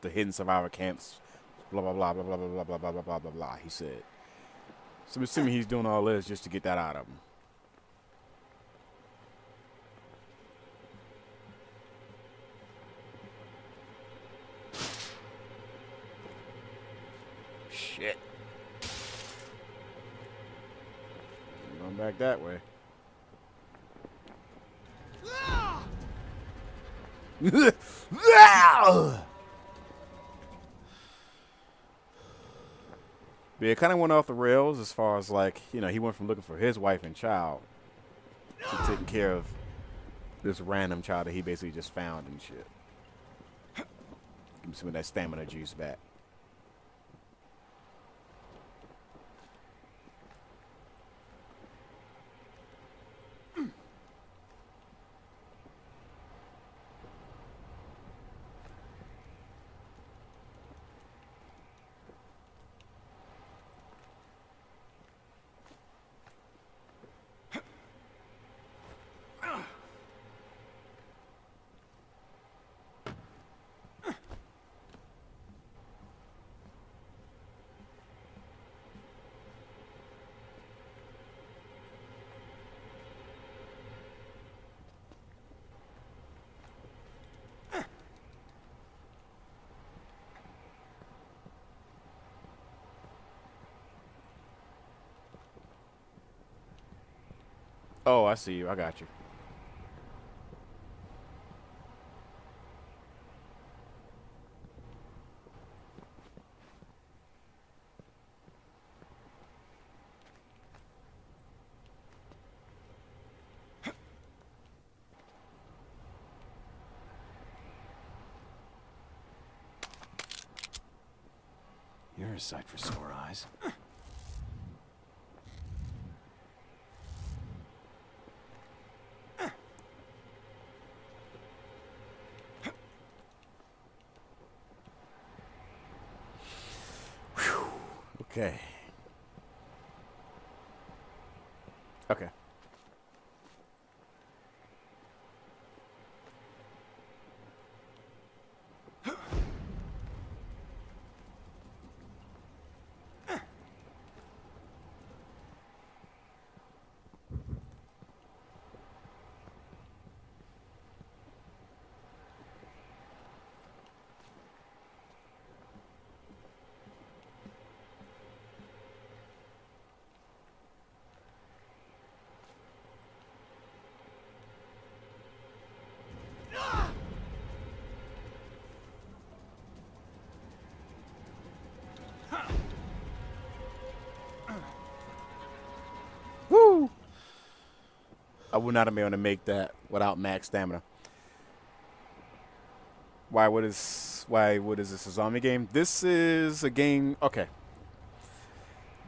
with the hidden survivor camps, blah blah blah blah blah blah blah blah blah blah blah blah. He said. So I'm assuming he's doing all this just to get that out of him. Shit. I'm going back that way. But it kind of went off the rails as far as like, he went from looking for his wife and child to taking care of this random child that he basically just found and shit. Give him some of that stamina juice back. Oh, I see you. I got you. You're a sight for sore eyes. Okay. Okay. Woo! I would not have been able to make that without max stamina. What is this, a zombie game? This is a game. Okay.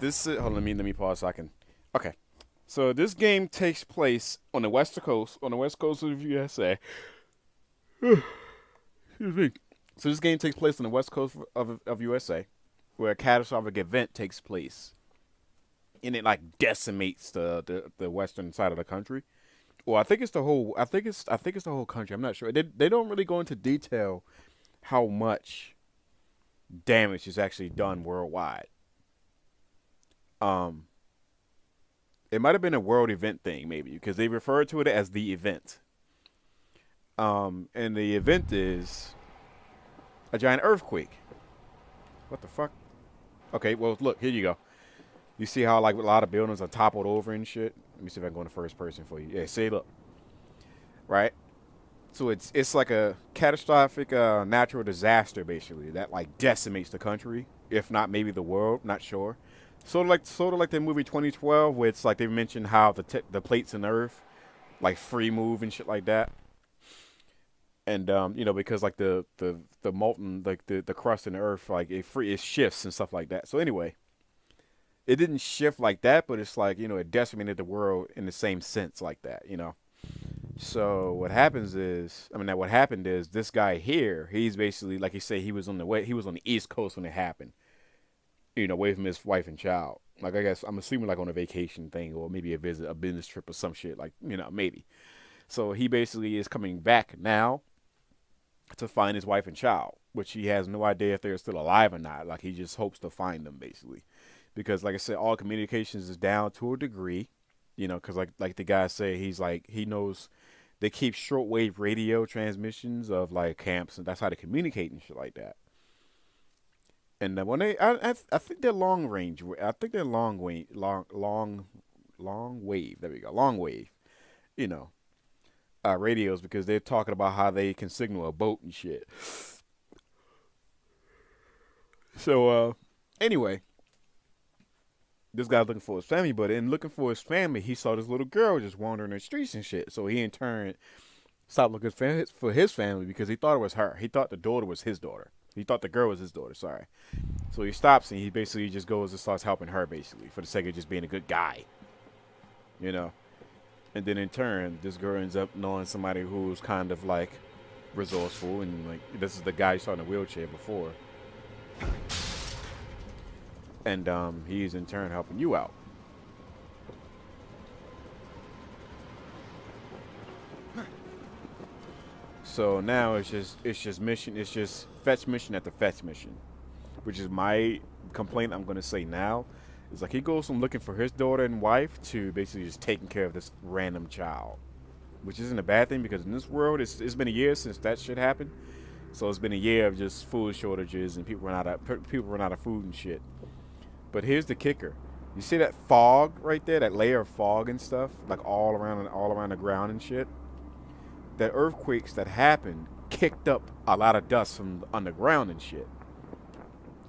This is, hold on, let me pause so I can. Okay. So this game takes place on the west coast of the USA. Excuse me. So this game takes place on the west coast of USA, where a catastrophic event takes place, and it like decimates the western side of the country. Well, I think it's the whole. I think it's the whole country. I'm not sure. They don't really go into detail how much damage is actually done worldwide. Um, it might have been a world event thing, maybe, because they refer to it as the event. And the event is a giant earthquake. What the fuck? Okay, well, look, here you go. You see how like a lot of buildings are toppled over and shit. Let me see if I can go in the first person for you. Yeah, see, look, right? So it's like a catastrophic natural disaster basically that like decimates the country, if not maybe the world. Not sure. Sort of like the movie 2012, where it's like they mentioned how the plates in the Earth like free move and shit like that. And because like the molten like the crust in the Earth like it shifts and stuff like that. So anyway, it didn't shift like that, but it's like it decimated the world in the same sense like that. So what happens is, what happened is this guy here, he's basically like he said he was on the East Coast when it happened, away from his wife and child. Like I guess I'm assuming like on a vacation thing or maybe a business trip or some shit like maybe. So he basically is coming back now to find his wife and child. which he has no idea if they're still alive or not. Like he just hopes to find them basically, because like I said, all communications is down to a degree, you know, because like the guy say he's like he knows they keep shortwave radio transmissions of like camps and that's how they communicate and shit like that. And when I think they're long range. I think they're long wave. There we go, long wave. You know, radios because they're talking about how they can signal a boat and shit. So anyway, this guy's looking for his family, but in looking for his family, he saw this little girl just wandering the streets and shit. So he in turn stopped looking for his family because he thought it was her. He thought the daughter was his daughter. He thought the girl was his daughter. Sorry. So he stops and he basically just goes and starts helping her basically for the sake of just being a good guy. You know. And then in turn, this girl ends up knowing somebody who's kind of like resourceful and like this is the guy you saw in the wheelchair before. And he's in turn helping you out. So now it's just fetch mission after fetch mission, which is my complaint. I'm gonna say now, is like he goes from looking for his daughter and wife to basically just taking care of this random child, which isn't a bad thing because in this world it's been a year since that shit happened, so it's been a year of just food shortages and people run out of food and shit. But here's the kicker: you see that fog right there, that layer of fog and stuff, like all around the ground and shit. That earthquakes that happened kicked up a lot of dust from underground and shit,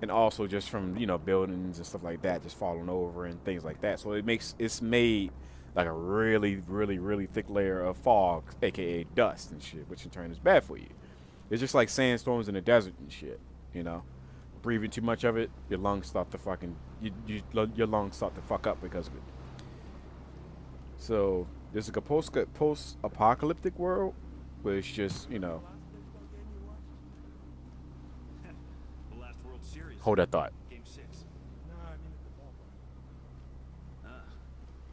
and also just from buildings and stuff like that just falling over and things like that. So it's made like a really really really thick layer of fog, aka dust and shit, which in turn is bad for you. It's just like sandstorms in the desert and shit. Breathing too much of it, your lungs start to fucking your lungs start to fuck up because of it. So there's like a post-apocalyptic world where it's just, The last World Series. hold that thought. Game 6. No, I mean at the ballpark.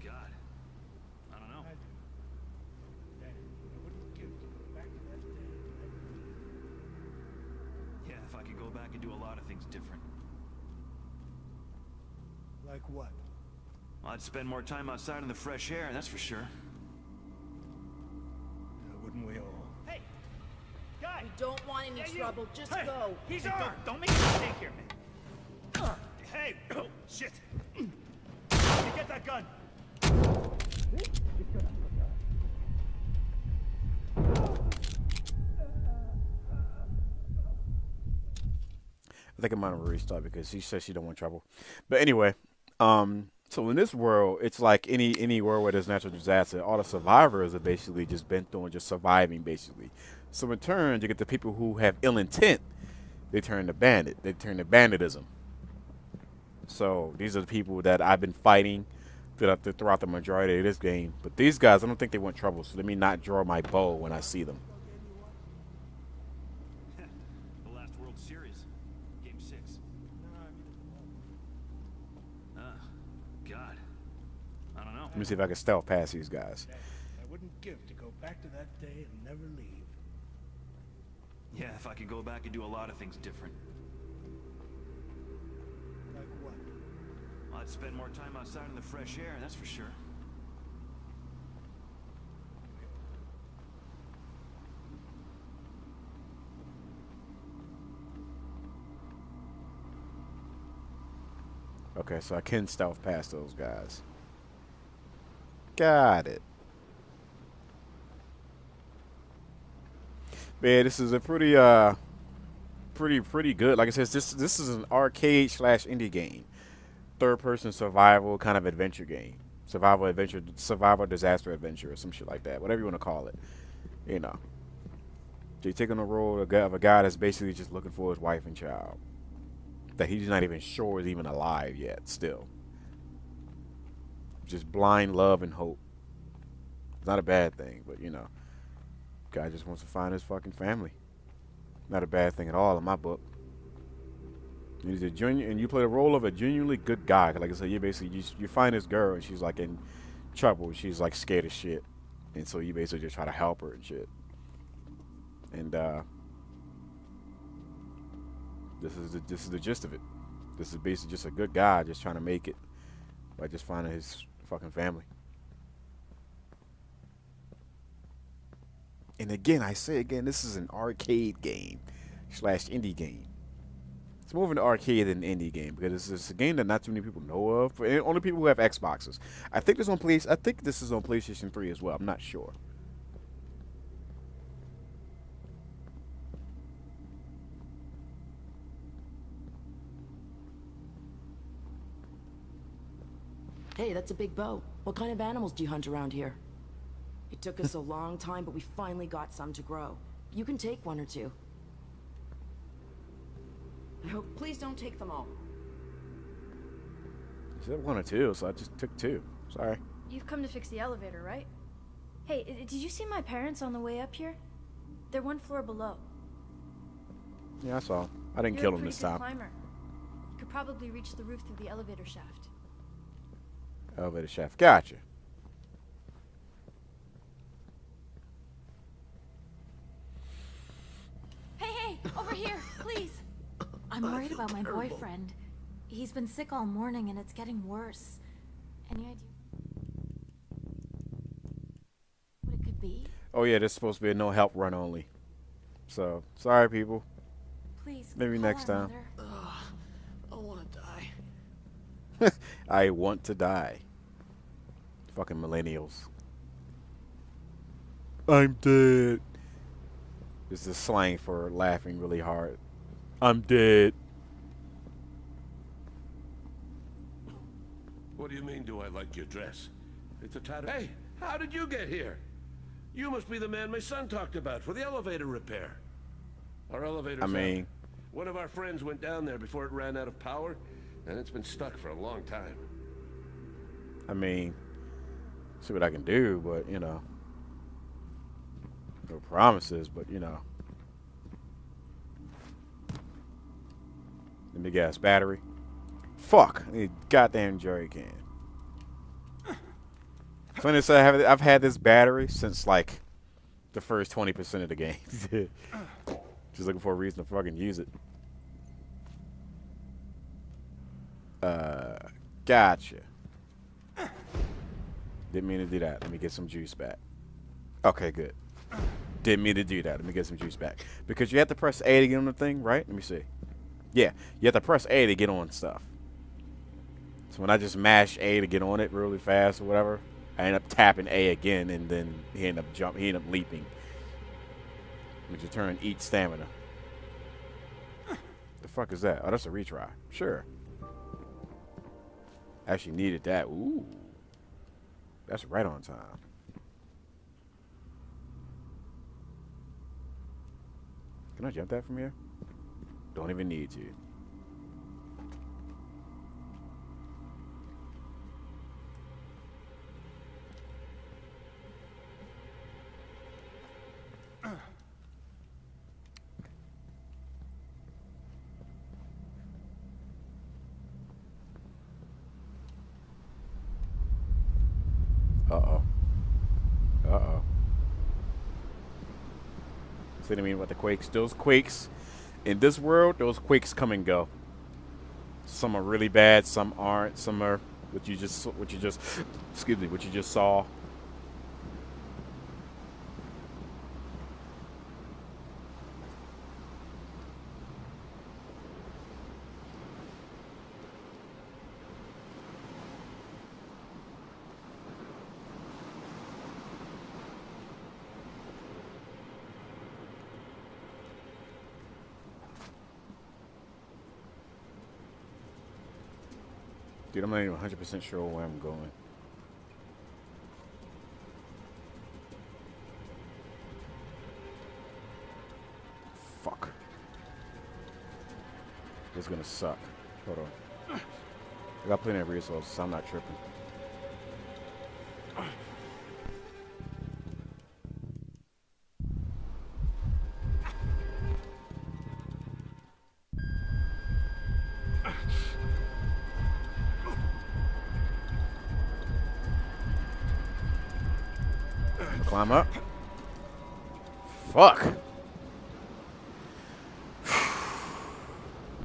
God. I don't know. I do. Daddy, I wouldn't give to go back to that day and never leave. Yeah, if I could go back and do a lot of things different. Like what? I'd spend more time outside in the fresh air, that's for sure. Wouldn't we all? Hey, guy! We don't want any trouble. Just Hey, go. He's armed. Don't make a mistake here, man. Hey! Oh, shit! You get that gun. I think I'm gonna restart because she says she don't want trouble. But anyway, so in this world, it's like any world where there's natural disaster, all the survivors are basically just bent on just surviving, basically. So in turn, you get the people who have ill intent. They turn to bandit. They turn to banditism. So these are the people that I've been fighting throughout the majority of this game. But these guys, I don't think they want trouble. So let me not draw my bow when I see them. The last World Series. Game 6. No, I mean at the ballpark. God. I don't know. Let me see if I can stealth past these guys. Daddy, I wouldn't give to go back to that day and never leave. Yeah, if I could go back and do a lot of things different. Like what? I'd spend more time outside in the fresh air, that's for sure. Okay, so I can stealth past those guys. Got it. Man, this is a pretty good. Like I said, this is an arcade / indie game, third person survival kind of adventure game, survival disaster adventure or some shit like that, whatever you want to call it. So you're taking the role of a guy that's basically just looking for his wife and child that he's not even sure is even alive yet. Still, just blind love and hope. It's not a bad thing, but guy just wants to find his fucking family. Not a bad thing at all in my book. He's a and you play the role of a genuinely good guy. Like I said, you basically you find this girl and she's like in trouble. She's like scared of shit, and so you basically just try to help her and shit. And This is the gist of it. This is basically just a good guy just trying to make it by just finding his fucking family. And again, I say again, this is an arcade game / indie game. It's more of an arcade than an indie game because it's a game that not too many people know of. And only people who have Xboxes. I think this is on PlayStation 3 as well. I'm not sure. Hey, that's a big boat. What kind of animals do you hunt around here? It took us a long time, but we finally got some to grow. You can take one or two. I hope. Please don't take them all. I said 1 or 2, so I just took 2. Sorry. You've come to fix the elevator, right? Hey, did you see my parents on the way up here? They're 1 floor below. Yeah, I saw. I didn't You're kill a him pretty this good time. climber. You could probably reach the roof through the elevator shaft. Elevator shaft. Gotcha. Hey, over here, please. I'm worried about my boyfriend. He's been sick all morning and it's getting worse. Any idea what it could be? Oh yeah, this is supposed to be a no help run only. So sorry, people. Please. Maybe call next our time. mother. I want to die. I want to die. Fucking millennials. I'm dead. This is slang for laughing really hard. I'm dead. What do you mean, do I like your dress? It's a tattoo. Hey, how did you get here? You must be the man my son talked about for the elevator repair. Our elevator's I mean, out. One of our friends went down there before it ran out of power, and it's been stuck for a long time. see what I can do, but you know, no promises, but you know. The big ass battery. Fuck, I need a goddamn jerry can. Funny to say, I've had this battery since like the first 20% of the game. Just looking for a reason to fucking use it. Gotcha. Didn't mean to do that. Let me get some juice back. Okay, good. Didn't mean to do that. Let me get some juice back. Because you have to press A to get on the thing, right? Let me see. Yeah, you have to press A to get on stuff. So when I just mash A to get on it really fast or whatever, I end up tapping A again, and then he ended up leaping. Which in turn eats stamina. The fuck is that? Oh, that's a retry. Sure. Actually needed that. Ooh. That's right on time. Can I jump that from here? Don't even need to. Uh-oh. Uh-oh. See what I mean about the quakes? Those quakes, in this world, those quakes come and go. Some are really bad, some aren't. Some are what you just saw. Dude, I'm not even 100% sure where I'm going. Fuck. This is gonna suck. Hold on. I got plenty of resources, so I'm not tripping. Climb up. Fuck.